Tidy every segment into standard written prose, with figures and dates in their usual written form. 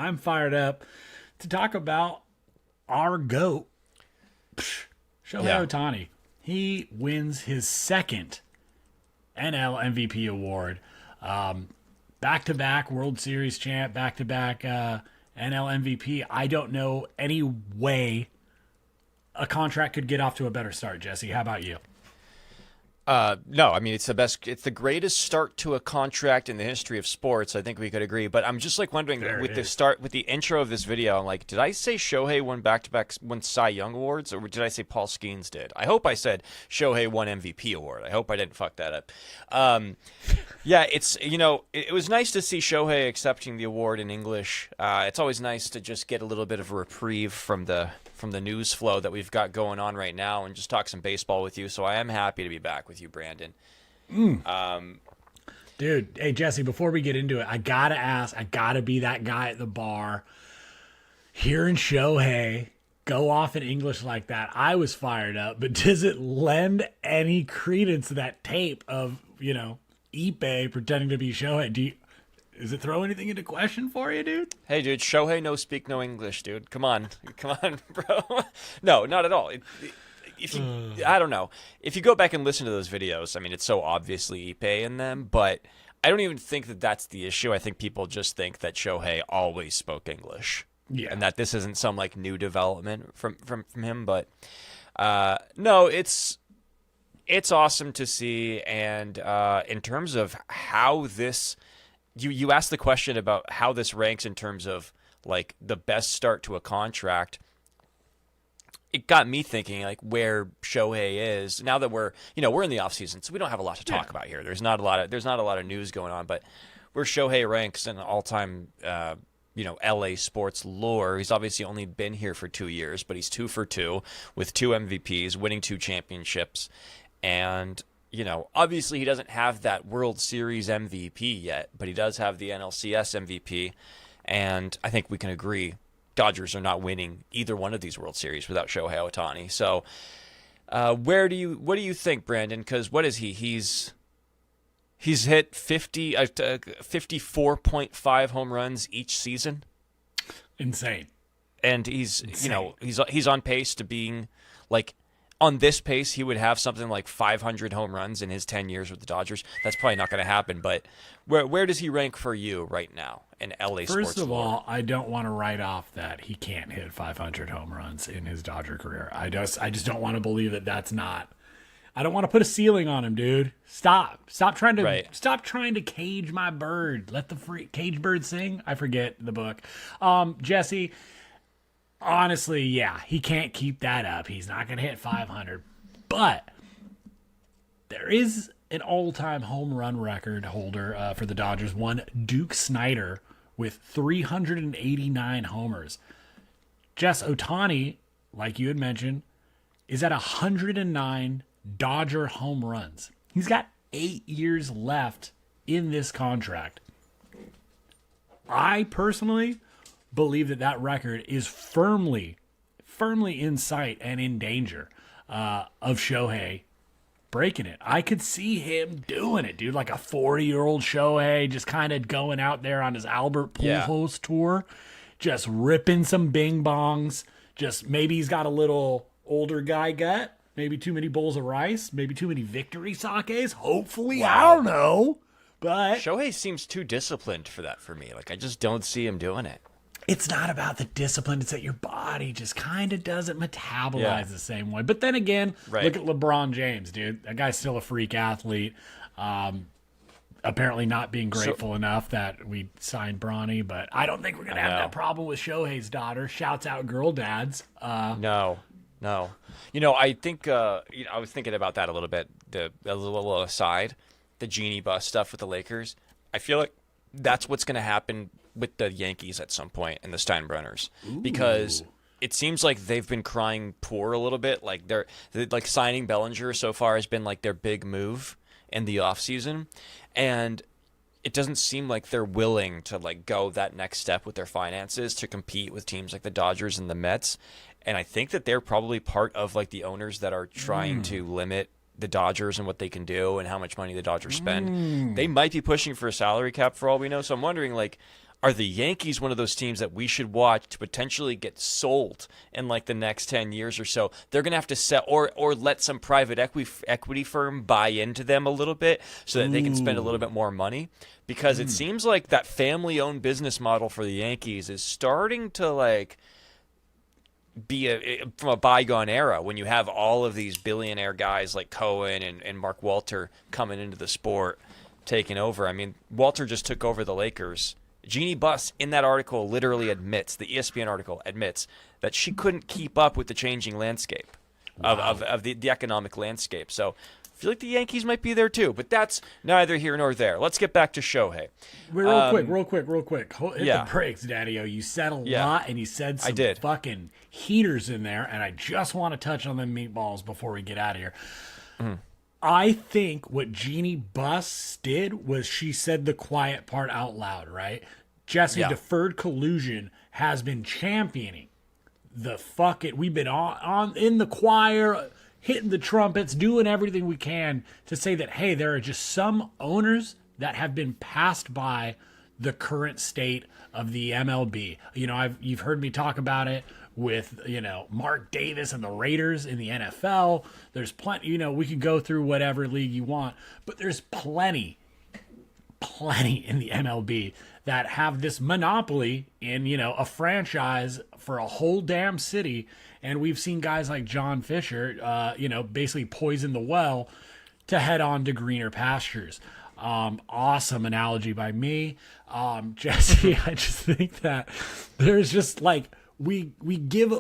I'm fired up to talk about our GOAT, Shohei Ohtani. He wins his second NL MVP award. Back-to-back World Series champ, back-to-back NL MVP. I don't know any way a contract could get off to a better start, Jesse. How about you? No, I mean, it's the greatest start to a contract in the history of sports. I think we could agree. But I'm just like wondering with the intro of this video, I'm like, did I say Shohei won Cy Young awards, or did I say Paul Skeens did? I hope I said Shohei won MVP award. I hope I didn't fuck that up. Yeah, it's, it was nice to see Shohei accepting the award in English. It's always nice to just get a little bit of a reprieve from the news flow that we've got going on right now and just talk some baseball with you. So I am happy to be back with you, Brandon. Dude, hey, Jesse, before we get into it, I got to ask, I got to be that guy at the bar. Hearing Shohei go off in English like that, I was fired up. But does it lend any credence to that tape of, Ippei pretending to be Shohei? Does it throw anything into question for you, dude? Hey, dude, Shohei no speak no English, dude. Come on, bro. No, not at all. I don't know. If you go back and listen to those videos, I mean, it's so obviously Ippei in them, but I don't even think that that's the issue. I think people just think that Shohei always spoke English, and that this isn't some like new development from him. But no, it's awesome to see, and in terms of how this. You asked the question about how this ranks in terms of like the best start to a contract. It got me thinking like where Shohei is now that we're in the off season, so we don't have a lot to talk about here. There's not a lot of news going on, but where Shohei ranks in all time LA sports lore. He's obviously only been here for 2 years, but he's 2 for 2 with 2 MVPs, winning 2 championships, and obviously he doesn't have that World Series MVP yet, but he does have the NLCS MVP, and I think we can agree Dodgers are not winning either one of these World Series without Shohei Ohtani. So, what do you think, Brandon? Because what is he? He's hit 54.5 home runs each season. Insane. And he's on pace to being like. On this pace, he would have something like 500 home runs in his 10 years with the Dodgers. That's probably not going to happen, but where does he rank for you right now in LA sports? First of all, I don't want to write off that he can't hit 500 home runs in his Dodger career. I just don't want to believe that that's not. I don't want to put a ceiling on him, dude. Stop trying to cage my bird. Let the cage bird sing. I forget the book. Jesse. Honestly, yeah, he can't keep that up. He's not going to hit 500. But there is an all-time home run record holder for the Dodgers, one Duke Snider with 389 homers. Jess Ohtani, like you had mentioned, is at 109 Dodger home runs. He's got 8 years left in this contract. I personally believe that record is firmly in sight and in danger of Shohei breaking it. I could see him doing it, dude, like a 40-year-old Shohei just kind of going out there on his Albert Pujols tour, just ripping some bing bongs. Just maybe he's got a little older guy gut, maybe too many bowls of rice, maybe too many victory sakes. Hopefully, wow. I don't know, but Shohei seems too disciplined for that for me. Like I just don't see him doing it. It's not about the discipline. It's that your body just kind of doesn't metabolize the same way. But then again, look at LeBron James, dude. That guy's still a freak athlete. Apparently not being grateful enough that we signed Bronny. But I don't think we're going to have that problem with Shohei's daughter. Shouts out girl dads. No. I think I was thinking about that a little bit. A little aside, the Genie Bus stuff with the Lakers. I feel like that's what's going to happen with the Yankees at some point and the Steinbrenners. Ooh. Because it seems like they've been crying poor a little bit. Like they're like signing Bellinger so far has been like their big move in the offseason. And it doesn't seem like they're willing to like go that next step with their finances to compete with teams like the Dodgers and the Mets. And I think that they're probably part of like the owners that are trying to limit the Dodgers and what they can do and how much money the Dodgers spend. They might be pushing for a salary cap for all we know. So I'm wondering, like, are the Yankees one of those teams that we should watch to potentially get sold in like the next 10 years or so? They're going to have to sell or let some private equity firm buy into them a little bit so that they can spend a little bit more money, because it seems like that family-owned business model for the Yankees is starting to like be from a bygone era when you have all of these billionaire guys like Cohen and Mark Walter coming into the sport, taking over. I mean, Walter just took over the Lakers. Jeannie Buss, in that article, literally admits, the ESPN article admits, that she couldn't keep up with the changing landscape of the economic landscape. So I feel like the Yankees might be there too, but that's neither here nor there. Let's get back to Shohei. Real quick. Hit the brakes, Daddy-O. You said a lot, and you said some fucking heaters in there, and I just want to touch on them meatballs before we get out of here. I think what Jeannie Buss did was she said the quiet part out loud, right? Jesse, Deferred Collusion has been championing the we've been on in the choir, hitting the trumpets, doing everything we can to say that, hey, there are just some owners that have been passed by the current state of the MLB. You know, you've heard me talk about it with, you know, Mark Davis and the Raiders in the NFL. There's plenty, you know, we could go through whatever league you want, but there's plenty in the MLB that have this monopoly in, you know, a franchise for a whole damn city. And we've seen guys like John Fisher, you know, basically poison the well to head on to greener pastures. Awesome analogy by me. Jesse, I just think that there's just like, we give a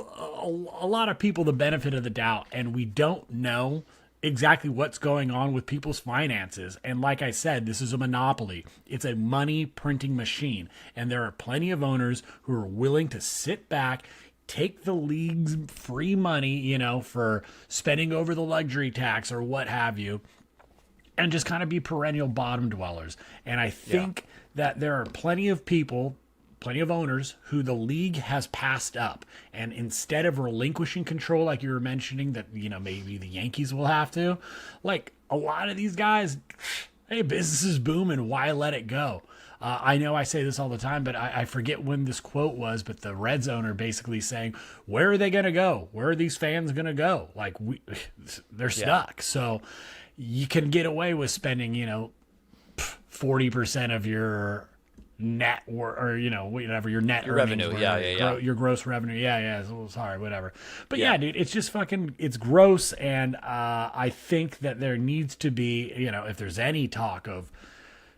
lot of people the benefit of the doubt, and we don't know exactly what's going on with people's finances. And like I said, this is a monopoly. It's a money printing machine, and there are plenty of owners who are willing to sit back, take the league's free money, you know, for spending over the luxury tax or what have you, and just kind of be perennial bottom dwellers. And I think that there are plenty of owners who the league has passed up. And instead of relinquishing control, like you were mentioning, that, you know, maybe the Yankees will have to, like a lot of these guys, hey, business is booming. Why let it go? I know I say this all the time, but I forget when this quote was, but the Reds owner basically saying, where are they going to go? Where are these fans going to go? Like they're stuck. So you can get away with spending, you know, 40% of your net or you know, whatever your net your earnings revenue, your gross revenue, sorry, whatever. But yeah, dude, it's just it's gross. And I think that there needs to be, you know, if there's any talk of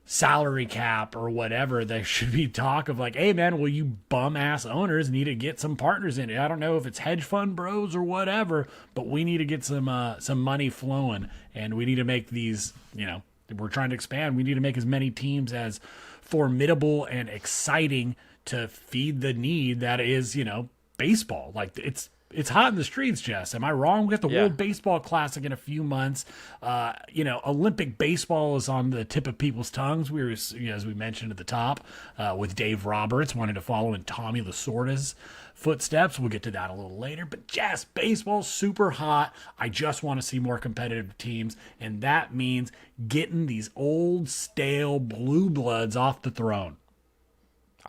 salary cap or whatever, there should be talk of like, hey man, well, you bum ass owners need to get some partners in it. I don't know if it's hedge fund bros or whatever, but we need to get some money flowing, and we need to make these, you know, we're trying to expand. We need to make as many teams as formidable and exciting to feed the need that is, you know, baseball. Like it's hot in the streets, Jess. Am I wrong? We got the World Baseball Classic in a few months. You know, Olympic baseball is on the tip of people's tongues. We were, you know, as we mentioned at the top, with Dave Roberts wanting to follow in Tommy Lasorda's footsteps. We'll get to that a little later. But Jess, baseball's super hot. I just want to see more competitive teams, and that means getting these old, stale blue bloods off the throne.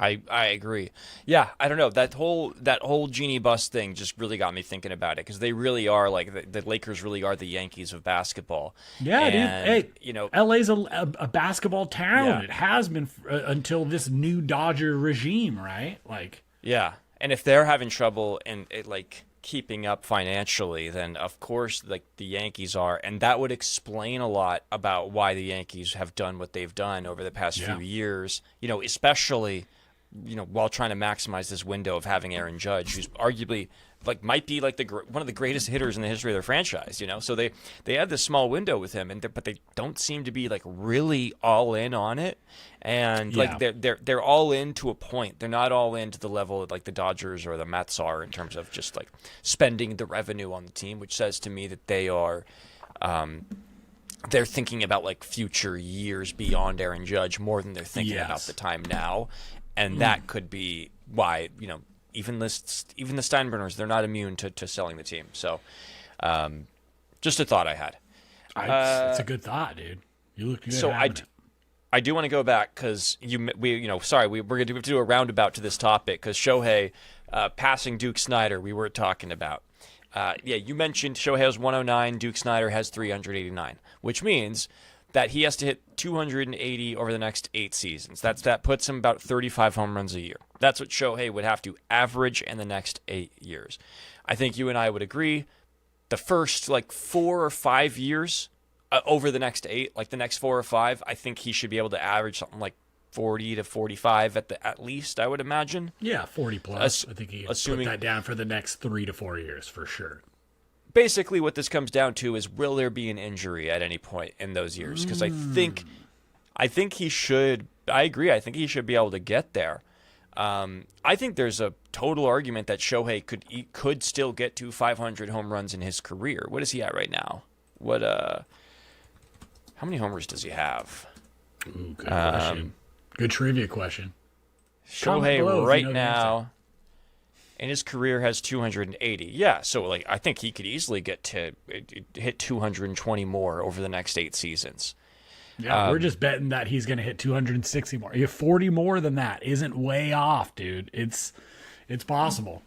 I agree. Yeah, I don't know. That whole Jeannie Buss thing just really got me thinking about it, because they really are like the Lakers really are the Yankees of basketball. Yeah, and, dude. Hey, you know, LA's a basketball town. Yeah. It has been until this new Dodger regime, right? Like, yeah. And if they're having trouble and like keeping up financially, then of course like the Yankees are, and that would explain a lot about why the Yankees have done what they've done over the past few years. You know, especially, you know, while trying to maximize this window of having Aaron Judge, who's arguably like might be like one of the greatest hitters in the history of their franchise. You know, so they had this small window with him, but they don't seem to be like really all in on it. And like they're all in to a point. They're not all in to the level of like the Dodgers or the Mets are in terms of just like spending the revenue on the team, which says to me that they are. They're thinking about like future years beyond Aaron Judge more than they're thinking about the time now. And that could be why, you know, even the Steinbrenners, they're not immune to selling the team. So just a thought I had. It's a good thought, dude. You look good. So I do want to go back because we're going to do a roundabout to this topic because Shohei passing Duke Snyder, we were talking about. You mentioned Shohei has 109, Duke Snyder has 389, which means that he has to hit 280 over the next 8 seasons. That puts him about 35 home runs a year. That's what Shohei would have to average in the next 8 years. I think you and I would agree the first 4 or 5 years over the next 8, the next 4 or 5, I think he should be able to average something like 40 to 45 at least, I would imagine. Yeah, 40 plus. I think he can put that down for the next 3 to 4 years for sure. Basically, what this comes down to is, will there be an injury at any point in those years? Because I think he should. I agree. I think he should be able to get there. I think there's a total argument that Shohei could still get to 500 home runs in his career. What is he at right now? How many homers does he have? Ooh, good question. Good trivia question. Shohei right now in his career has 280. Yeah, so I think he could easily get to hit 220 more over the next 8 seasons. Yeah, we're just betting that he's going to hit 260 more. 40 more than that isn't way off, dude. It's possible.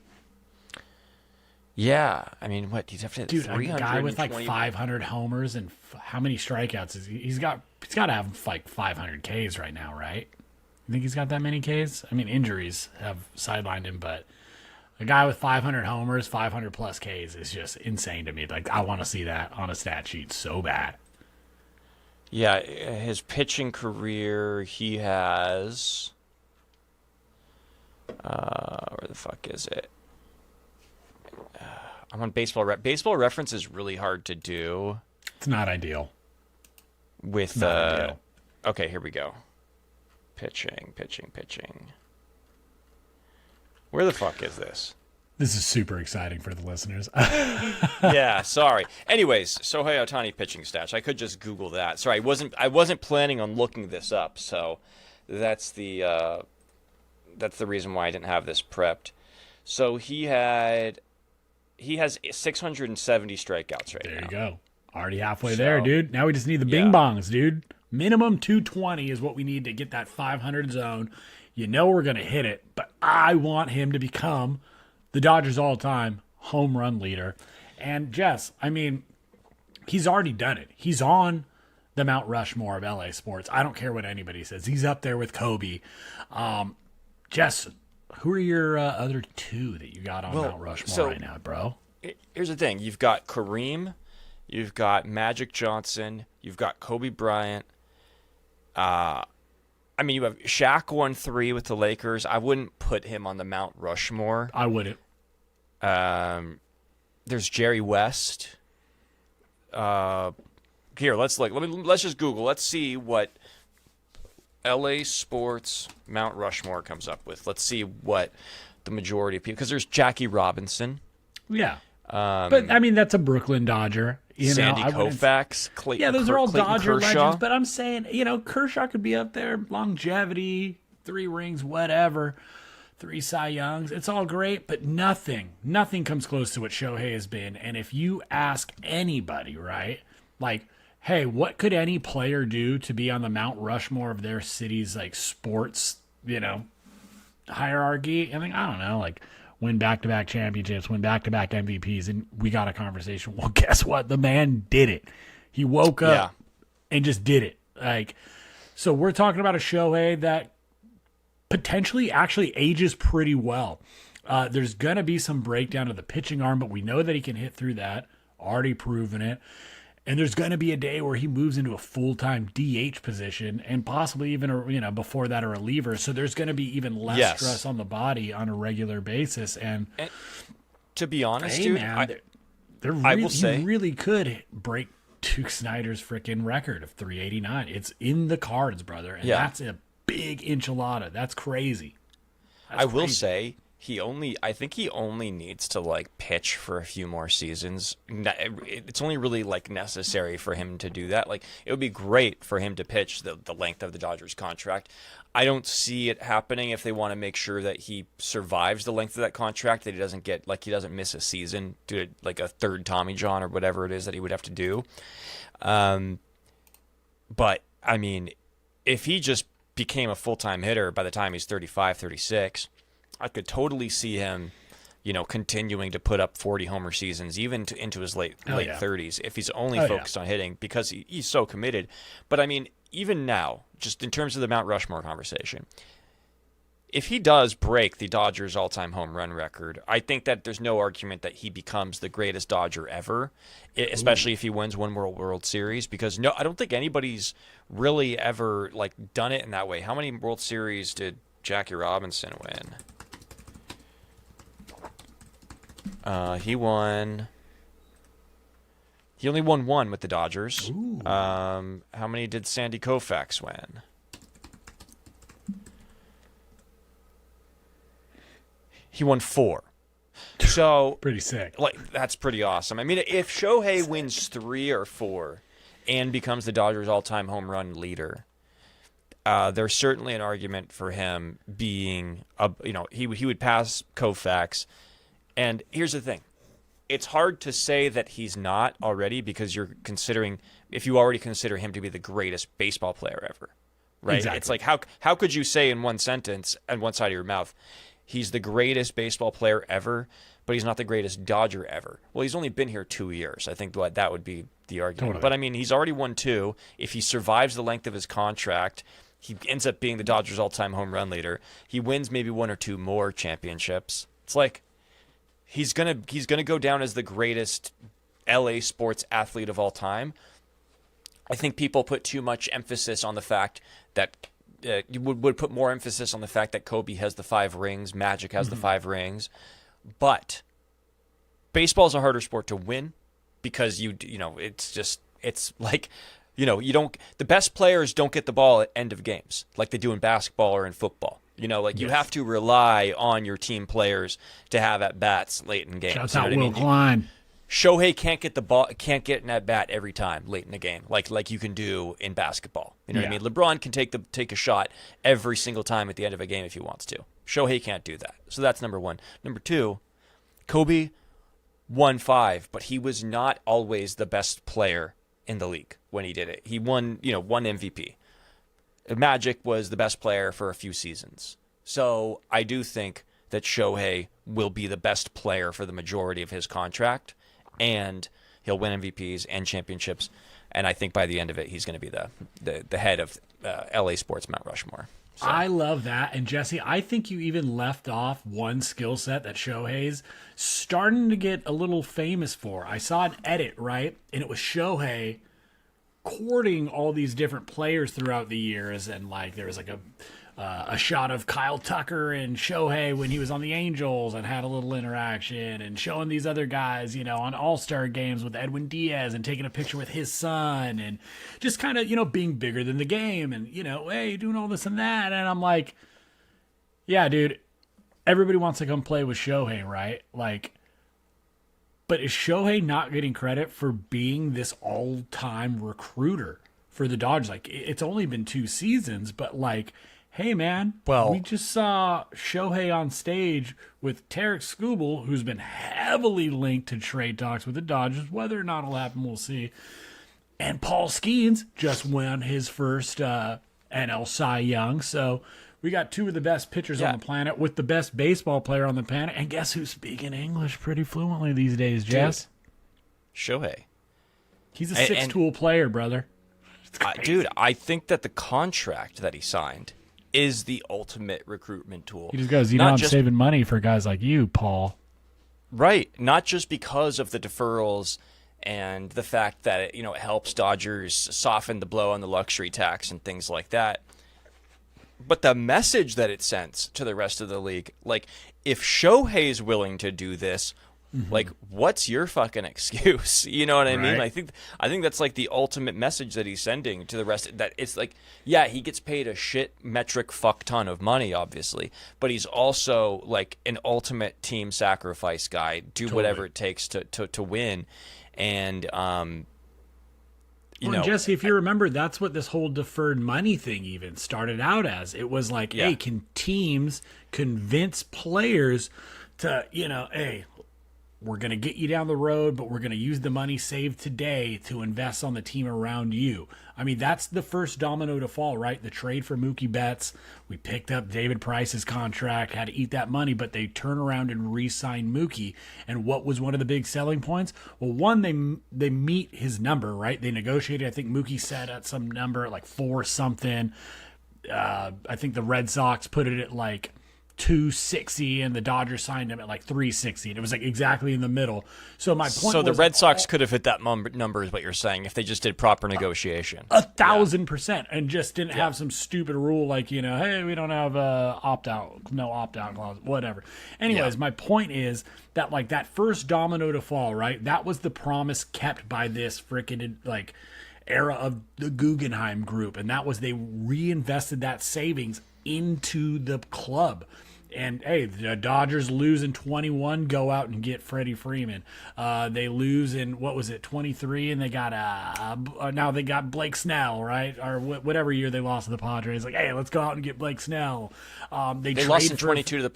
Yeah, I mean, what he's have to hit? Dude, a guy with 500 homers and how many strikeouts is he? He's got to have 500 Ks right now, right? You think he's got that many Ks? I mean, injuries have sidelined him, but a guy with 500 homers, 500 plus Ks is just insane to me. I want to see that on a stat sheet so bad. Yeah, his pitching career, he has. Where the fuck is it? I'm on Baseball Baseball Reference is really hard to do. It's not ideal. Okay, here we go. Pitching. Where the fuck is this? This is super exciting for the listeners. Yeah, sorry. Anyways, Shohei Ohtani pitching stats. I could just Google that. Sorry, I wasn't planning on looking this up, so that's the reason why I didn't have this prepped. So he has 670 strikeouts right now. There you go. Already halfway there, dude. Now we just need the bing bongs, dude. Minimum 220 is what we need to get that 500 zone. You know we're going to hit it, but I want him to become the Dodgers all-time home run leader. And Jess, I mean, he's already done it. He's on the Mount Rushmore of LA sports. I don't care what anybody says. He's up there with Kobe. Jess, who are your other 2 that you got on Mount Rushmore right now, bro? Here's the thing. You've got Kareem. You've got Magic Johnson. You've got Kobe Bryant. I mean, you have Shaq won 3 with the Lakers. I wouldn't put him on the Mount Rushmore. I wouldn't. There's Jerry West. Here, let's just Google. Let's see what LA Sports Mount Rushmore comes up with. Let's see what the majority of people, because there's Jackie Robinson. Yeah. But I mean, that's a Brooklyn Dodger. Sandy Koufax, Clayton. Yeah, those are all Dodger Kershaw. legends. But I'm saying, Kershaw could be up there. Longevity, 3 rings, whatever. 3 Cy Youngs. It's all great, but nothing comes close to what Shohei has been. And if you ask anybody, right, hey, what could any player do to be on the Mount Rushmore of their city's sports, hierarchy? I mean, I don't know, win back-to-back championships, win back-to-back MVPs, and we got a conversation. Well, guess what? The man did it. He woke up and just did it. So we're talking about a Shohei that potentially actually ages pretty well. There's going to be some breakdown of the pitching arm, but we know that he can hit through that. Already proven it. And there's going to be a day where he moves into a full-time DH position and possibly even, before that, a reliever. So there's going to be even less stress on the body on a regular basis. And to be honest, hey, dude, man, I will say he really could break Duke Snyder's freaking record of 389. It's in the cards, brother. And that's a big enchilada. That's crazy. I will say I think he only needs to pitch for a few more seasons. It's only really necessary for him to do that. It would be great for him to pitch the length of the Dodgers contract. I don't see it happening if they want to make sure that he survives the length of that contract, that he doesn't he doesn't miss a season due to a third Tommy John or whatever it is that he would have to do. But I mean, if he just became a full-time hitter by the time he's 35, 36, I could totally see him, continuing to put up 40 homer seasons, even into his late 30s, if he's only focused on hitting, because he's so committed. But I mean, even now, just in terms of the Mount Rushmore conversation, if he does break the Dodgers' all-time home run record, I think that there's no argument that he becomes the greatest Dodger ever, especially if he wins one World Series, because I don't think anybody's really ever done it in that way. How many World Series did Jackie Robinson win? He only won one with the Dodgers. How many did Sandy Koufax win? He won 4. So pretty sick. That's pretty awesome. I mean, if Shohei wins 3 or 4 and becomes the Dodgers' all-time home run leader, there's certainly an argument for him being he would pass Koufax. And here's the thing. It's hard to say that he's not already, because if you already consider him to be the greatest baseball player ever, right? Exactly. It's like, how could you say in one sentence, on one side of your mouth, he's the greatest baseball player ever, but he's not the greatest Dodger ever? Well, he's only been here 2 years. I think that would be the argument. Totally. But I mean, he's already won 2. If he survives the length of his contract, he ends up being the Dodgers' all-time home run leader. He wins maybe 1 or 2 more championships. It's like, he's gonna go down as the greatest LA sports athlete of all time. I think people put too much emphasis on the fact that you would put more emphasis on the fact that Kobe has the 5 rings, Magic has the 5 rings, but baseball is a harder sport to win, because it's like, the best players don't get the ball at end of games like they do in basketball or in football. You have to rely on your team players to have at bats late in games. Shouts out Will Klein. Shohei can't get the ball, can't get an at bat every time late in the game, like you can do in basketball. You know what I mean? LeBron can take a shot every single time at the end of a game if he wants to. Shohei can't do that. So that's number 1. Number 2, Kobe won 5, but he was not always the best player in the league when he did it. He won, one MVP. Magic was the best player for a few seasons. So I do think that Shohei will be the best player for the majority of his contract, and he'll win MVPs and championships. And I think by the end of it, he's going to be the head of LA sports Mount Rushmore. So. I love that. And Jesse, I think you even left off one skill set that Shohei's starting to get a little famous for. I saw an edit, right? And it was Shohei courting all these different players throughout the years, and there was a shot of Kyle Tucker and Shohei when he was on the Angels and had a little interaction, and showing these other guys, on All-Star games with Edwin Diaz and taking a picture with his son, and just kind of, being bigger than the game, and, hey, doing all this and that. And I'm like, yeah, dude, everybody wants to come play with Shohei, right? But is Shohei not getting credit for being this all-time recruiter for the Dodgers? It's only been 2 seasons, but hey, man, we just saw Shohei on stage with Tarek Skubal, who's been heavily linked to trade talks with the Dodgers. Whether or not it'll happen, we'll see. And Paul Skeens just won his first NL Cy Young. So we got 2 of the best pitchers on the planet with the best baseball player on the planet. And guess who's speaking English pretty fluently these days, Jess? Shohei. He's a six-tool player, brother. Dude, I think that the contract that he signed is the ultimate recruitment tool. He just goes, I'm saving money for guys like you, Paul. Right. Not just because of the deferrals and the fact that it helps Dodgers soften the blow on the luxury tax and things like that, but the message that it sends to the rest of the league. If Shohei's willing to do this, what's your fucking excuse? You know what I mean? I think that's the ultimate message that he's sending to the rest. That it's he gets paid a shit metric fuck ton of money, obviously, but he's also an ultimate team sacrifice guy. Do whatever it takes to win, and Jesse, if you remember, that's what this whole deferred money thing even started out as. It was hey, can teams convince players to, hey, we're going to get you down the road, but we're going to use the money saved today to invest on the team around you. I mean, that's the first domino to fall, right? The trade for Mookie Betts. We picked up David Price's contract, had to eat that money, but they turn around and re-sign Mookie. And what was one of the big selling points? Well, one, they meet his number, right? They negotiated. I think Mookie said at some number like 4 something. I think the Red Sox put it at like 260, and the Dodgers signed him at like 360, and it was like exactly in the middle. So my point So the Red Sox could have hit that number, is what you're saying, if they just did proper negotiation. 1,000%, and just didn't have some stupid rule like, hey, we don't have no opt-out clause, whatever. Anyways, my point is that like that first domino to fall, right? That was the promise kept by this freaking like era of the Guggenheim Group, and that was they reinvested that savings into the club. And hey, the Dodgers lose in 21, go out and get Freddie Freeman. They lose in, what was it, 23, and they got now they got Blake Snell, right? Or whatever year they lost to the Padres. Like, hey, let's go out and get Blake Snell. They lost in 22 to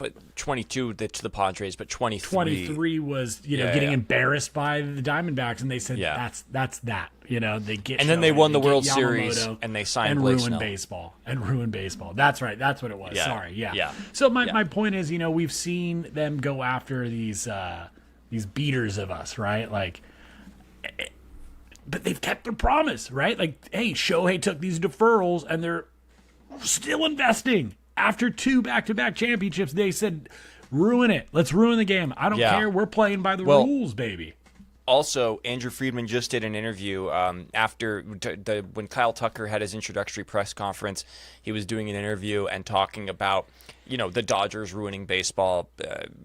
the Padres, but 23 was getting embarrassed by the Diamondbacks, and they said that's that. They get, and then they won the World Series, and they signed and Blake ruined Snell. baseball. That's right. That's what it was. Sorry. Yeah. So my point is, we've seen them go after these beaters of us, right? Like, but they've kept their promise, right? Like, hey, Shohei took these deferrals, and they're still investing. After 2 back-to-back championships, they said, ruin it. Let's ruin the game. I don't care. We're playing by the rules, baby. Also, Andrew Friedman just did an interview after when Kyle Tucker had his introductory press conference. He was doing an interview and talking about, the Dodgers ruining baseball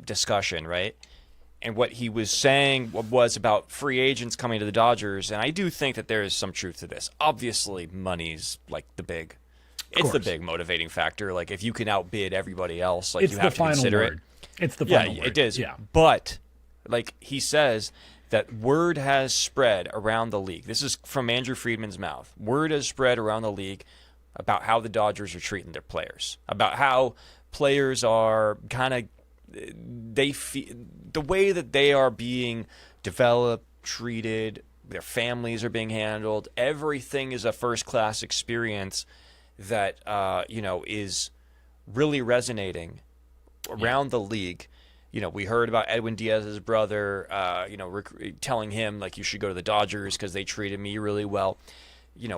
discussion, right? And what he was saying was about free agents coming to the Dodgers, and I do think that there is some truth to this. Obviously, money's like the big motivating factor. Like, if you can outbid everybody else, like, you have to consider it. It's the final word. Yeah, it is. Yeah. But, like he says, that word has spread around the league. This is from Andrew Friedman's mouth. Word has spread around the league about how the Dodgers are treating their players, about how players are kind of, the way that they are being developed, treated, their families are being handled. Everything is a first-class experience that, is really resonating around the league. We heard about Edwin Diaz's brother, telling him, like, you should go to the Dodgers because they treated me really well.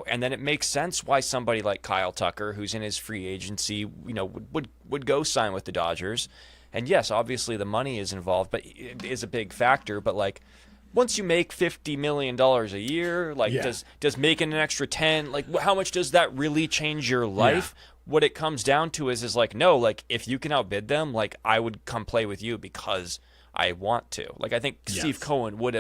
And then it makes sense why somebody like Kyle Tucker, who's in his free agency, would go sign with the Dodgers. And yes, obviously the money is involved, but it is a big factor. But, like, once you make $50 million a year, like, does making an extra 10, like, how much does that really change your life? Yeah. What it comes down to is like, no, like, if you can outbid them, like, I would come play with you because I want to. Like, I think Steve Cohen would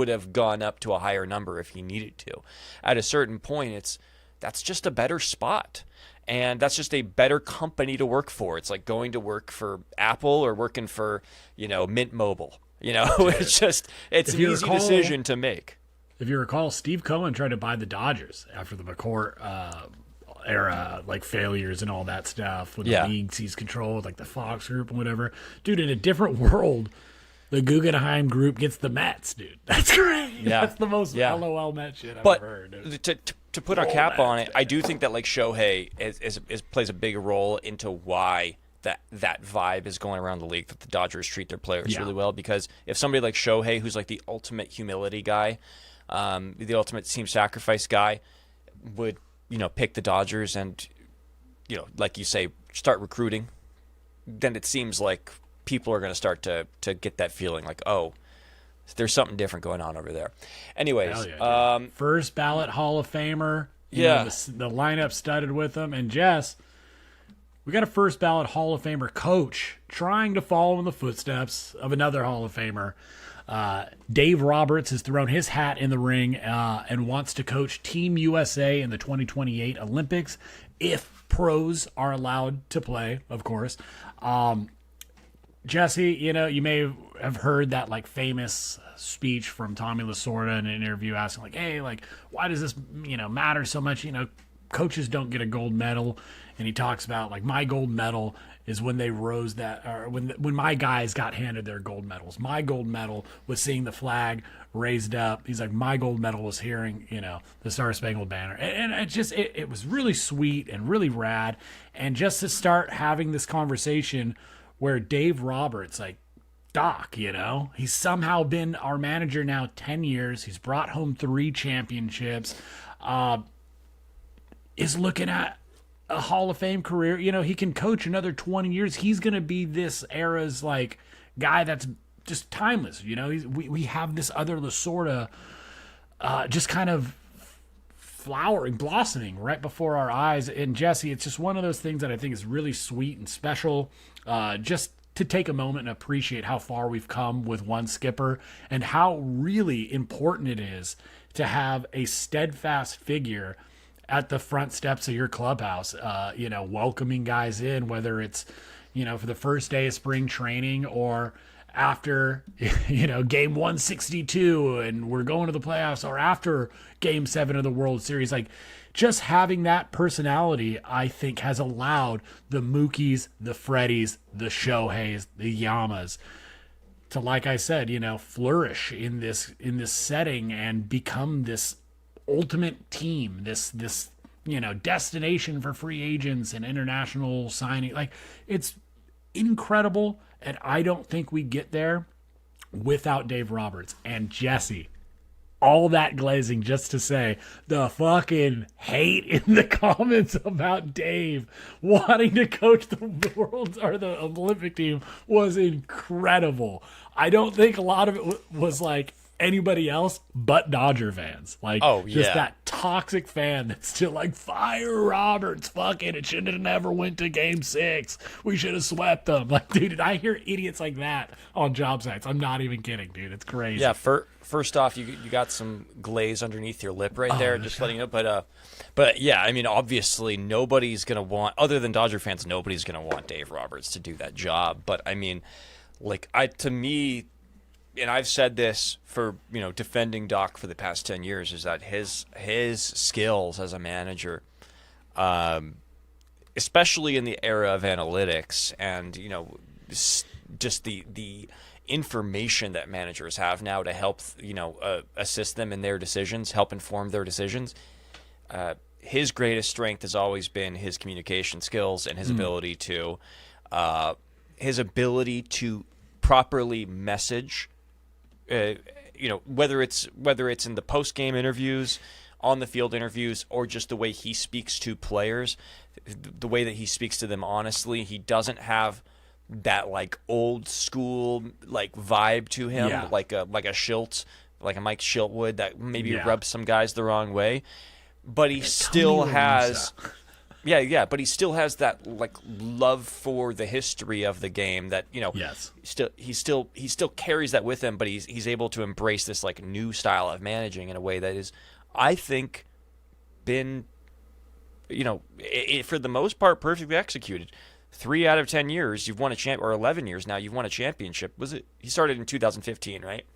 have gone up to a higher number if he needed to. At a certain point, that's just a better spot. And that's just a better company to work for. It's like going to work for Apple or working for, Mint Mobile. It's an easy decision to make. If you recall, Steve Cohen tried to buy the Dodgers after the McCourt era, like, failures and all that stuff, when the league seized control with, like, the Fox Group and whatever. Dude, in a different world, the Guggenheim Group gets the Mets, dude. That's great. Yeah. That's the most LOL Met shit I've ever heard. But to put a cap on it, I do think that, like, Shohei plays a big role into why that vibe is going around the league, that the Dodgers treat their players really well. Because if somebody like Shohei, who's like the ultimate humility guy, the ultimate team sacrifice guy, would pick the Dodgers and, like you say, start recruiting, then it seems like people are going to start to get that feeling like, oh, there's something different going on over there. Anyways, first ballot Hall of Famer. The lineup studded with them. And Jess, we got a first ballot Hall of Famer coach trying to follow in the footsteps of another Hall of Famer. Dave Roberts has thrown his hat in the ring and wants to coach Team USA in the 2028 Olympics, if pros are allowed to play, of course. Jesse, you may have heard that, like, famous speech from Tommy Lasorda in an interview asking, like, hey, like, why does this, matter so much? coaches don't get a gold medal, and he talks about like my gold medal is when they rose that, or when my guys got handed their gold medals. My gold medal was seeing the flag raised up. He's like, my gold medal was hearing, the Star Spangled Banner. And it was really sweet and really rad. And just to start having this conversation where Dave Roberts, like, Doc, he's somehow been our manager now 10 years. He's brought home 3 championships, is looking at a Hall of Fame career. He can coach another 20 years. He's going to be this era's like guy that's just timeless. We have this other Lasorda just kind of flowering, blossoming right before our eyes. And Jesse, it's just one of those things that I think is really sweet and special. Just to take a moment and appreciate how far we've come with one skipper and how really important it is to have a steadfast figure at the front steps of your clubhouse, welcoming guys in, whether it's, for the first day of spring training or after, game 162 and we're going to the playoffs, or after game 7 of the World Series. Like, just having that personality, I think, has allowed the Mookies, the Freddies, the Shoheis, the Yamas to, like I said, flourish in this setting and become this ultimate team, this destination for free agents and international signing. Like, it's incredible, and I don't think we get there without Dave Roberts. And Jesse, all that glazing just to say the fucking hate in the comments about Dave wanting to coach the world or the Olympic team was incredible. I don't think a lot of it was like anybody else but Dodger fans. Like, just that toxic fan that's still like, fire Roberts, fucking, it should have never went to game 6. We should have swept them. Like, dude, I hear idiots like that on job sites. I'm not even kidding, dude. It's crazy. Yeah, first off, you got some glaze underneath your lip right there, just letting you know. But yeah, I mean, obviously nobody's going to want, other than Dodger fans, nobody's going to want Dave Roberts to do that job. But I mean, like, to me, and I've said this for, defending Doc for the past 10 years, is that his skills as a manager, especially in the era of analytics and, just the information that managers have now to help, assist them in their decisions, help inform their decisions. His greatest strength has always been his communication skills and his ability to properly message. Whether it's in the post-game interviews, on the field interviews, or just the way he speaks to players, the way that he speaks to them honestly. He doesn't have that like old school like vibe to him, like a Schilt, like a Mike Schilt would, that maybe rubs some guys the wrong way, but he still has. But he still has that like love for the history of the game that, he still carries that with him, but he's able to embrace this like new style of managing in a way that is, I think, been, for the most part, perfectly executed. 3 out of 10 years you've won a or 11 years now you've won a championship. Was it? He started in 2015, right?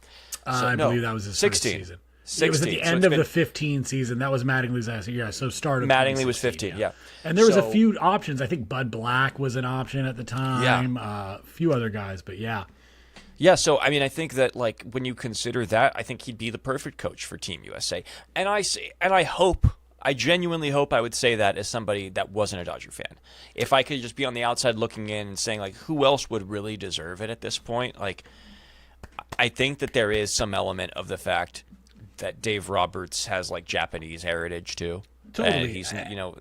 I believe that was his 16 first season. 16. It was at the end of the 15 season. That was Mattingly's last year. So start of Mattingly was 15, yeah. And there was a few options. I think Bud Black was an option at the time. A few other guys, but yeah. Yeah, so I mean, I think that like when you consider that, I think he'd be the perfect coach for Team USA. And I genuinely hope I would say that as somebody that wasn't a Dodger fan. If I could just be on the outside looking in and saying like, who else would really deserve it at this point? Like, I think that there is some element of the fact that Dave Roberts has like Japanese heritage too. Totally. And he's,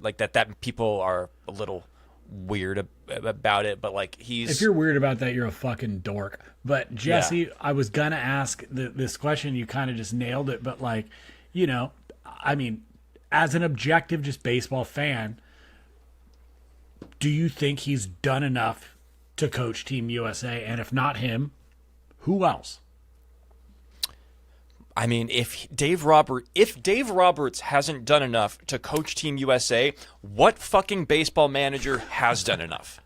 like that people are a little weird about it, but like if you're weird about that, you're a fucking dork. But Jesse, I was gonna ask this question, you kind of just nailed it, but like, I mean, as an objective, just baseball fan, do you think he's done enough to coach Team USA? And if not him, who else? I mean, if Dave Roberts hasn't done enough to coach Team USA, what fucking baseball manager has done enough?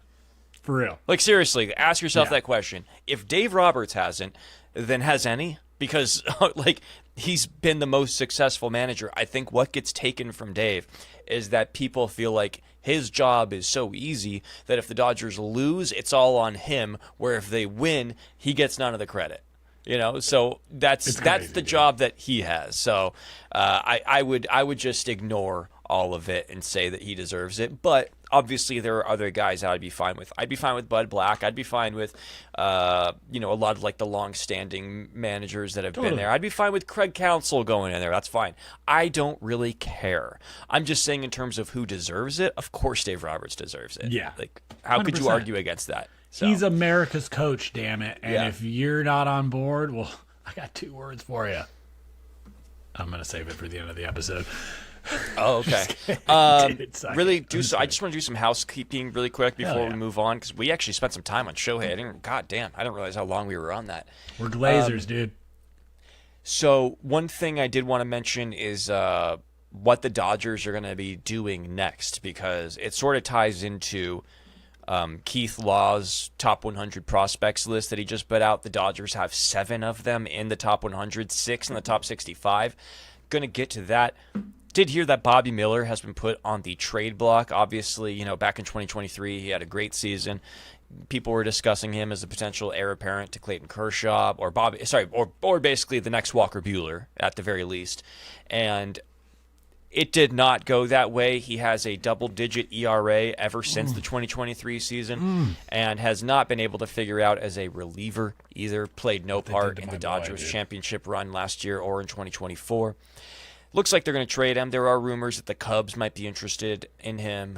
For real. Like, seriously, ask yourself that question. If Dave Roberts hasn't, then has any? Because, like, he's been the most successful manager. I think what gets taken from Dave is that people feel like his job is so easy that if the Dodgers lose, it's all on him, where if they win, he gets none of the credit. So that's the job that he has. So I would just ignore all of it and say that he deserves it. But obviously there are other guys that I'd be fine with. I'd be fine with Bud Black. I'd be fine with a lot of like the long-standing managers that have been there. I'd be fine with Craig Counsell going in there. That's fine. I don't really care. I'm just saying in terms of who deserves it, of course Dave Roberts deserves it. Yeah. Like, how 100%. could you argue against that? So. He's America's coach, damn it. And if you're not on board, well, I got 2 words for you. I'm going to save it for the end of the episode. Oh, okay. Really, I just want to do some housekeeping really quick before we move on, because we actually spent some time on Shohei. God damn, I didn't realize how long we were on that. We're Glazers, dude. So one thing I did want to mention is what the Dodgers are going to be doing next, because it sort of ties into Keith Law's top 100 prospects list that he just put out. The Dodgers have 7 of them in the top 100, 6 in the top 65. Going to get to that. Did hear that Bobby Miller has been put on the trade block. Obviously, back in 2023, he had a great season. People were discussing him as a potential heir apparent to Clayton Kershaw or basically the next Walker Buehler at the very least. And it did not go that way. He has a double-digit ERA ever since the 2023 season and has not been able to figure out as a reliever either. Played no part in the Dodgers championship run last year or in 2024. Looks like they're going to trade him. There are rumors that the Cubs might be interested in him.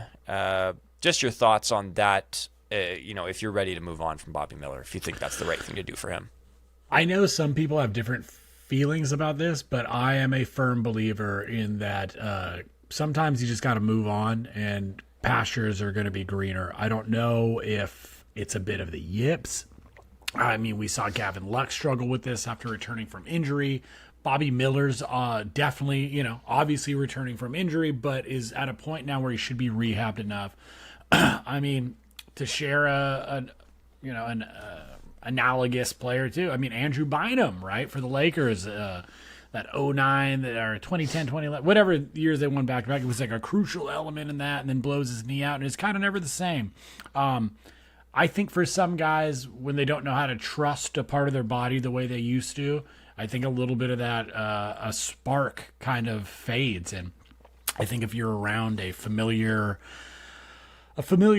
Just your thoughts on that, if you're ready to move on from Bobby Miller, if you think that's the right thing to do for him. I know some people have different feelings about this, but I am a firm believer in that sometimes you just got to move on and pastures are going to be greener. I don't know if it's a bit of the yips. I mean, we saw Gavin Lux struggle with this after returning from injury. Bobby Miller's definitely, obviously returning from injury, but is at a point now where he should be rehabbed enough. I mean, to share an analogous player too. I mean, Andrew Bynum, right, for the Lakers, that 09 or 2010, 2011, whatever years they won back-to-back, it was like a crucial element in that, and then blows his knee out, and it's kind of never the same. I think for some guys, when they don't know how to trust a part of their body the way they used to, I think a little bit of that, a spark kind of fades. And I think if you're around a familiar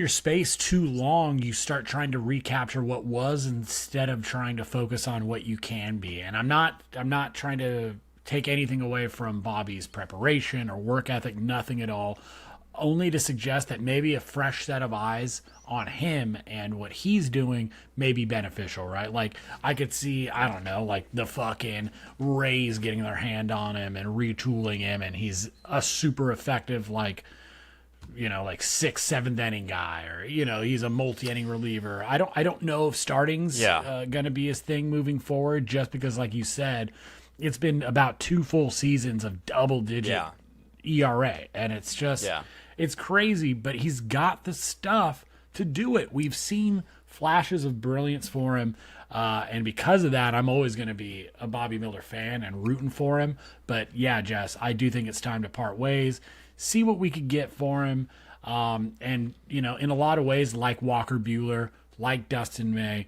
space too long, you start trying to recapture what was instead of trying to focus on what you can be. And I'm not trying to take anything away from Bobby's preparation or work ethic, nothing at all. Only to suggest that maybe a fresh set of eyes on him and what he's doing may be beneficial, right? Like, I could see, I don't know, like the fucking Rays getting their hand on him and retooling him, and he's a super effective, like 6th, 7th inning guy, or, he's a multi-inning reliever. I don't know if starting's going to be his thing moving forward, just because, like you said, it's been about 2 full seasons of double-digit ERA, and it's just... It's crazy, but he's got the stuff to do it. We've seen flashes of brilliance for him, and because of that, I'm always going to be a Bobby Miller fan and rooting for him. But yeah, Jess, I do think it's time to part ways, see what we could get for him, and in a lot of ways, like Walker Buehler, like Dustin May,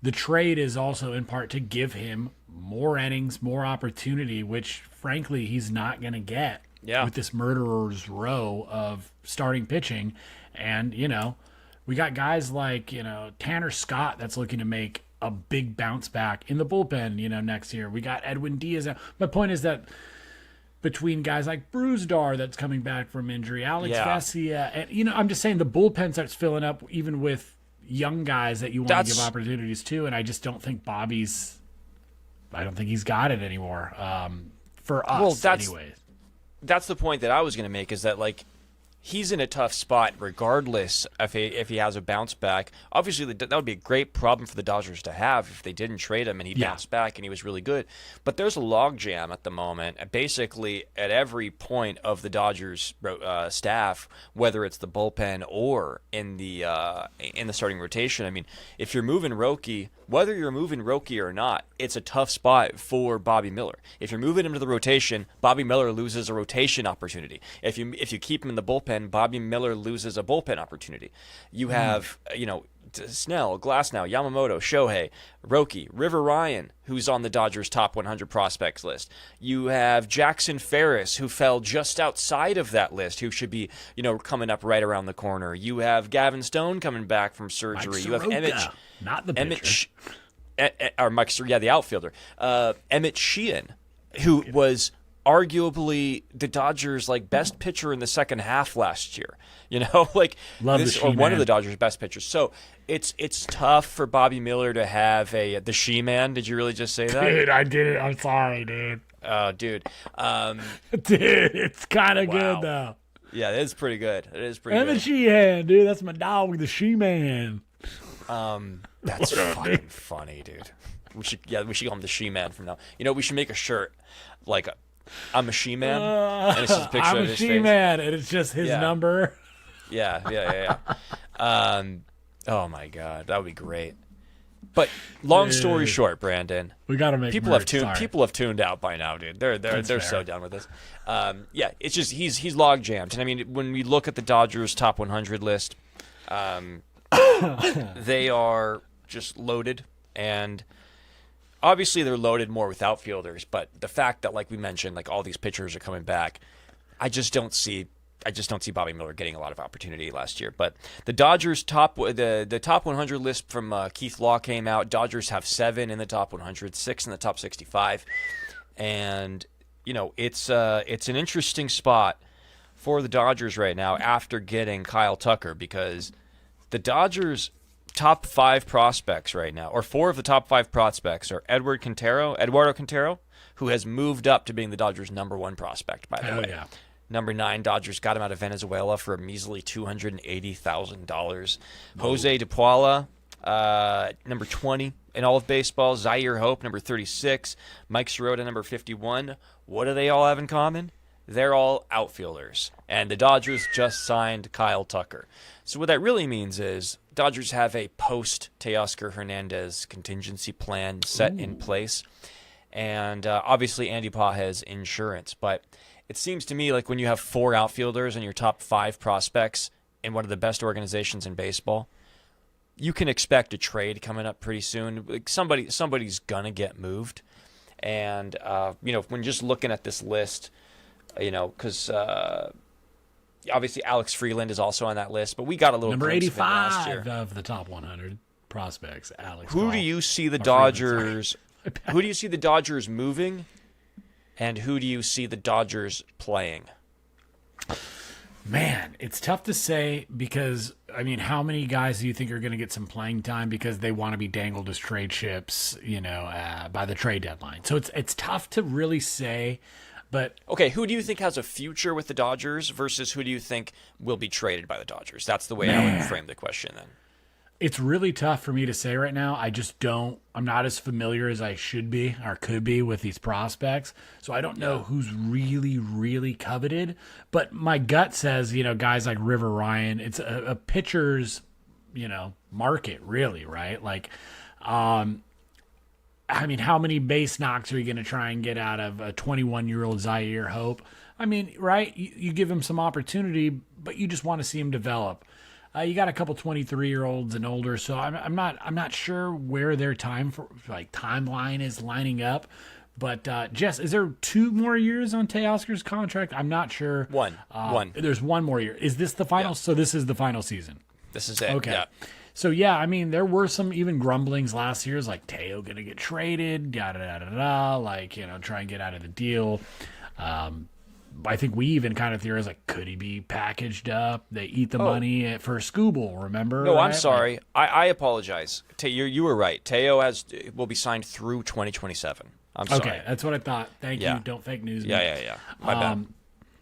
the trade is also in part to give him more innings, more opportunity, which frankly he's not going to get. With this murderer's row of starting pitching. And, we got guys like, Tanner Scott that's looking to make a big bounce back in the bullpen, next year. We got Edwin Diaz. My point is that between guys like Brusdar that's coming back from injury, Alex Vesia, and, I'm just saying the bullpen starts filling up even with young guys that you want to give opportunities to. And I just don't think he's got it anymore for us anyways. That's the point that I was going to make, is that, like, he's in a tough spot regardless if he has a bounce back. Obviously, that would be a great problem for the Dodgers to have if they didn't trade him and he bounced back and he was really good. But there's a logjam at the moment, basically at every point of the Dodgers staff, whether it's the bullpen or in the starting rotation. I mean, if you're moving Roki, whether you're moving Roki or not, it's a tough spot for Bobby Miller. If you're moving him to the rotation, Bobby Miller loses a rotation opportunity. If you keep him in the bullpen, Bobby Miller loses a bullpen opportunity. You have, Snell, Glasnow, Yamamoto, Shohei, Roki, River Ryan, who's on the Dodgers' top 100 prospects list. You have Jackson Ferris, who fell just outside of that list, who should be, coming up right around the corner. You have Gavin Stone coming back from surgery. You have Emmett, not the pitcher. The outfielder. Emmett Sheehan, who was arguably the Dodgers' best pitcher in the second half last year. One of the Dodgers' best pitchers. So it's tough for Bobby Miller to have the She-Man. Did you really just say that? Dude, I did it. I'm sorry, dude. Oh, dude. Dude, it's kind of good though. Yeah, it is pretty good. It is pretty good. And the She-Man, dude. That's my dog, the She-Man. That's fucking funny, dude. We should call him the She-Man from now. We should make a shirt I'm a She-Man, and it's just a picture of his face. I'm a She-Man, and it's just his number. Yeah. Oh my god, that would be great. But long story short, Brandon, we gotta make people have tuned out by now, dude. They're so done with this. It's just he's log jammed, and I mean when we look at the Dodgers top 100 list, they are just loaded, and obviously they're loaded more with outfielders. But the fact that, like we mentioned, all these pitchers are coming back, I just don't see Bobby Miller getting a lot of opportunity last year. But the Dodgers the top 100 list from Keith Law came out. Dodgers have 7 in the top 100, 6 in the top 65, and it's an interesting spot for the Dodgers right now after getting Kyle Tucker, because the Dodgers' top 5 prospects right now, or 4 of the top 5 prospects, are Eduardo Quintero, who has moved up to being the Dodgers' number 1 prospect, by the way. Yeah. Number 9, Dodgers got him out of Venezuela for a measly $280,000. Jose De Paula, number 20 in all of baseball. Zaire Hope, number 36. Mike Sirota, number 51. What do they all have in common? They're all outfielders. And the Dodgers just signed Kyle Tucker. So what that really means is Dodgers have a post-Teoscar Hernandez contingency plan set in place. And obviously Andy Pa has insurance. But it seems to me like when you have 4 outfielders and your top 5 prospects in one of the best organizations in baseball, you can expect a trade coming up pretty soon. Somebody's going to get moved. And, when just looking at this list, because obviously Alex Freeland is also on that list, but we got a little number glimpse 85 of it last year. Of the top 100 prospects. Alex. Who do you see the Dodgers? Who do you see the Dodgers moving, and who do you see the Dodgers playing? Man, it's tough to say because, I mean, how many guys do you think are going to get some playing time because they want to be dangled as trade chips, by the trade deadline? So it's tough to really say. But okay, who do you think has a future with the Dodgers versus who do you think will be traded by the Dodgers? That's the way I would frame the question then. It's really tough for me to say right now. I'm not as familiar as I should be or could be with these prospects. So I don't know who's really, really coveted. But my gut says, guys like River Ryan, it's a pitcher's, market really, right? I mean, how many base knocks are you going to try and get out of a 21-year-old Zaire Hope? I mean, right? You give him some opportunity, but you just want to see him develop. You got a couple 23-year-olds and older, so I'm not sure where their timeline is lining up. But Jess, is there 2 more years on Teoscar's contract? I'm not sure. One. There's 1 more year. Is this the final? Yeah. So this is the final season. This is it. Okay. Yeah. So, I mean, there were some even grumblings last year, like Teo going to get traded, try and get out of the deal. I think we even kind of theorized, could he be packaged up? They eat the money for Scooble, remember? No, right? I'm sorry. I apologize. You were right. Teo will be signed through 2027. I'm sorry. Okay, that's what I thought. Thank you. Don't fake news me. Yeah. My bad.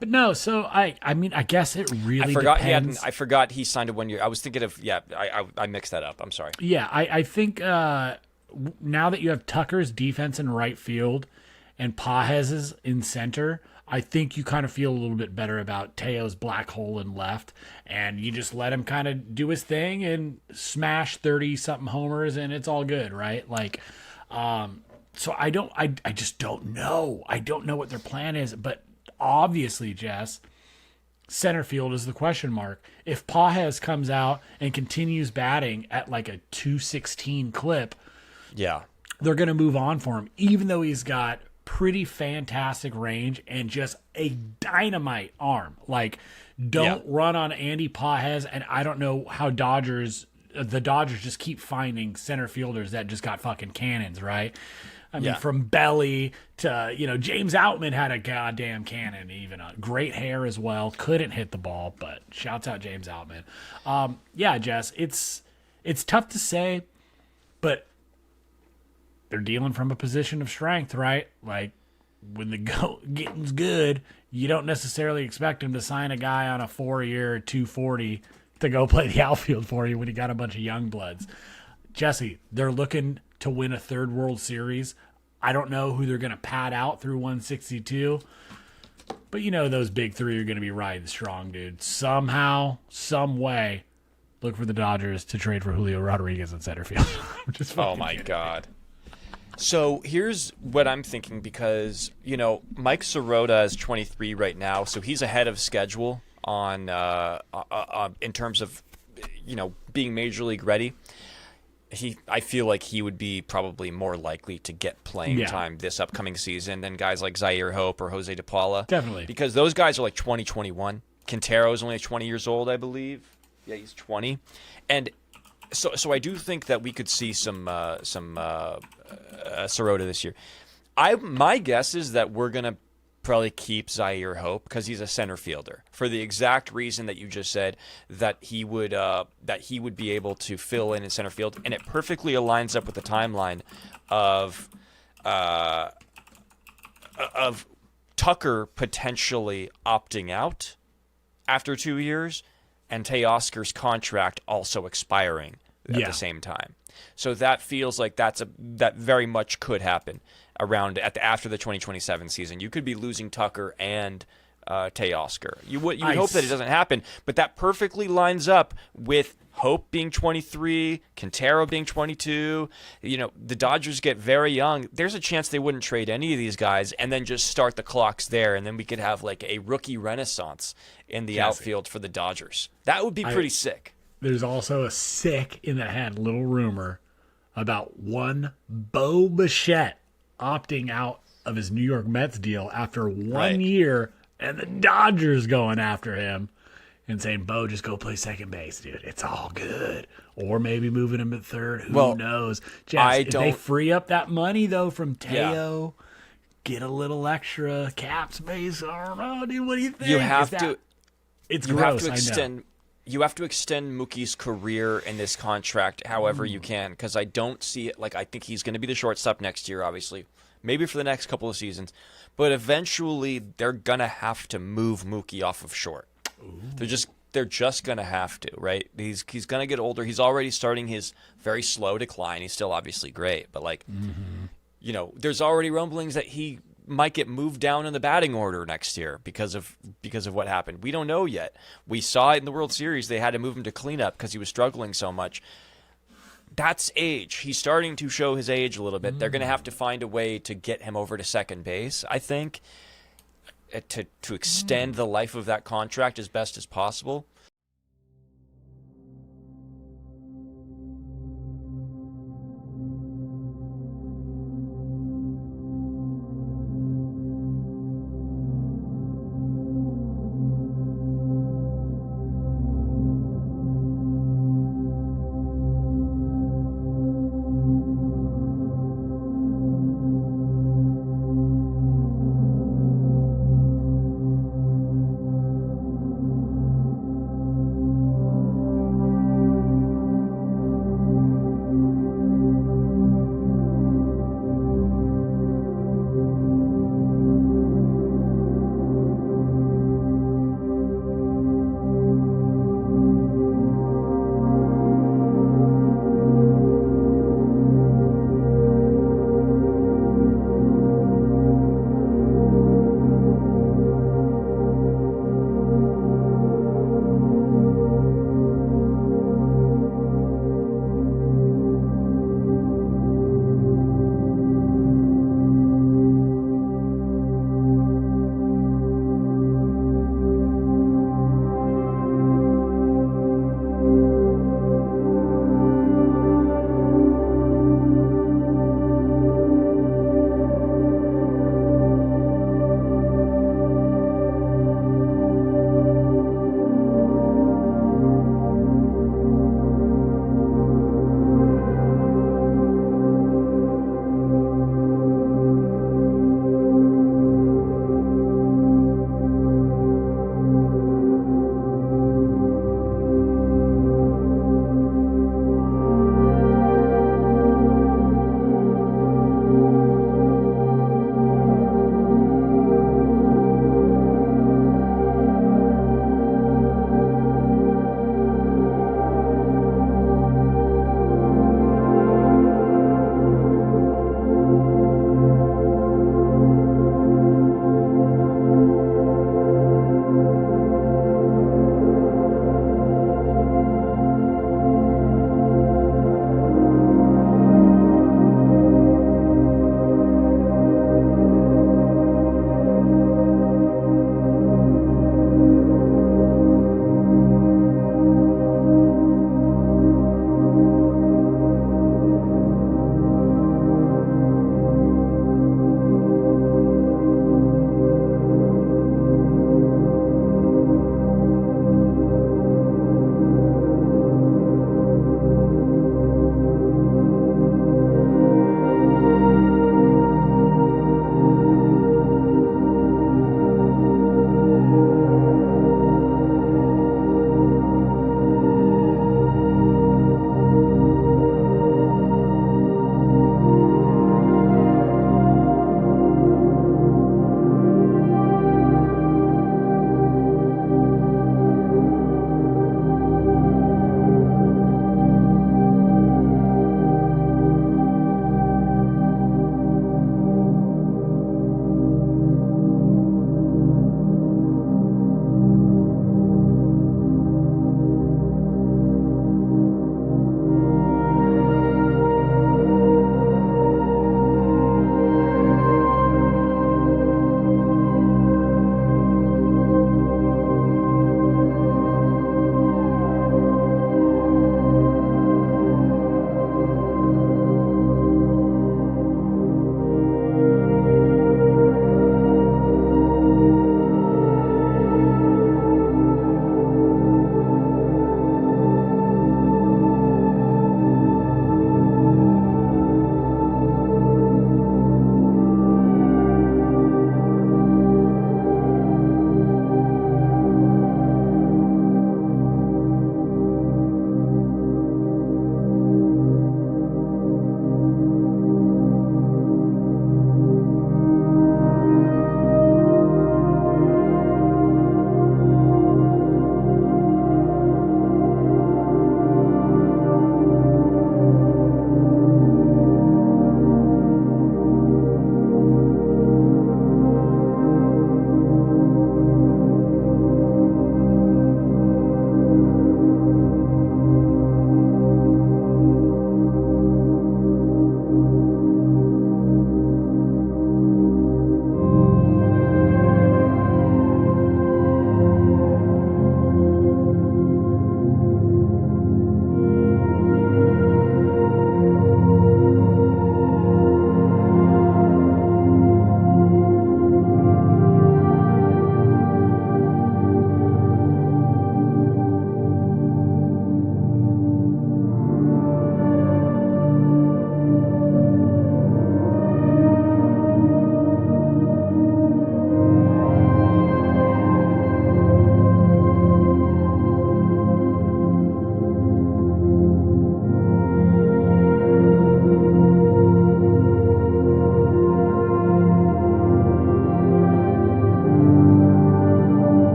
But no, so I mean, I guess it really depends. I forgot he signed a 1 year. I was thinking of I mixed that up. I'm sorry. Yeah, I think now that you have Tucker's defense in right field and Pajez's in center, I think you kind of feel a little bit better about Teo's black hole in left, and you just let him kind of do his thing and smash 30-something homers, and it's all good, right? Like, so I just don't know. I don't know what their plan is, but obviously, Jess, center field is the question mark. If Pajez comes out and continues batting at like a 216 clip, yeah, they're going to move on for him, even though he's got pretty fantastic range and just a dynamite arm. Like, don't run on Andy Pajez, and I don't know how the Dodgers just keep finding center fielders that just got fucking cannons, right? I mean, from Belly to, James Outman had a goddamn cannon, even great hair as well. Couldn't hit the ball, but shouts out James Outman. Yeah, Jess, it's tough to say, but they're dealing from a position of strength, right? Like, when the getting's good, you don't necessarily expect him to sign a guy on a 4-year, 240 to go play the outfield for you when you got a bunch of young bloods. Jesse, they're looking to win a third World Series. I don't know who they're going to pad out through 162, but those big three are going to be riding strong, dude. Somehow, some way, look for the Dodgers to trade for Julio Rodriguez in center field. Oh, my God. So here's what I'm thinking, because, Mike Sirota is 23 right now, so he's ahead of schedule on in terms of, being major league ready. I feel like he would be probably more likely to get playing time this upcoming season than guys like Zaire Hope or Jose De Paula. Definitely. Because those guys are like 20, 21. Quintero is only 20 years old, I believe. Yeah, he's 20. And so I do think that we could see some Sirota this year. My guess is that we're going to probably keep Zaire Hope because he's a center fielder for the exact reason that you just said, that he would be able to fill in center field, and it perfectly aligns up with the timeline of Tucker potentially opting out after 2 years and Teoscar's contract also expiring at the same time. So that feels like that very much could happen around after the 2027 season. You could be losing Tucker and Teoscar. You would hope that it doesn't happen, but that perfectly lines up with Hope being 23, Quintero being 22. The Dodgers get very young. There's a chance they wouldn't trade any of these guys and then just start the clocks there, and then we could have like a rookie renaissance in the outfield for the Dodgers. That would be pretty sick. There's also a sick in the head little rumor about one Bo Bichette opting out of his New York Mets deal after 1 year, and the Dodgers going after him and saying, Bo, just go play second base, dude. It's all good. Or maybe moving him at third. Who knows? Jess, if they free up that money, though, from Teo, get a little extra cap space. I don't know, dude. What do you think? It's gross, I know. You have to extend Mookie's career in this contract however you can, because I don't see it. Like, I think he's going to be the shortstop next year, obviously. Maybe for the next couple of seasons. But eventually, they're going to have to move Mookie off of short. Ooh. They're just going to have to, right? He's going to get older. He's already starting his very slow decline. He's still obviously great. But, there's already rumblings that he might get moved down in the batting order next year because of what happened. We don't know yet. We saw it in the World Series. They had to move him to cleanup because he was struggling so much. That's age. He's starting to show his age a little bit. They're going to have to find a way to get him over to second base, I think, to extend the life of that contract as best as possible.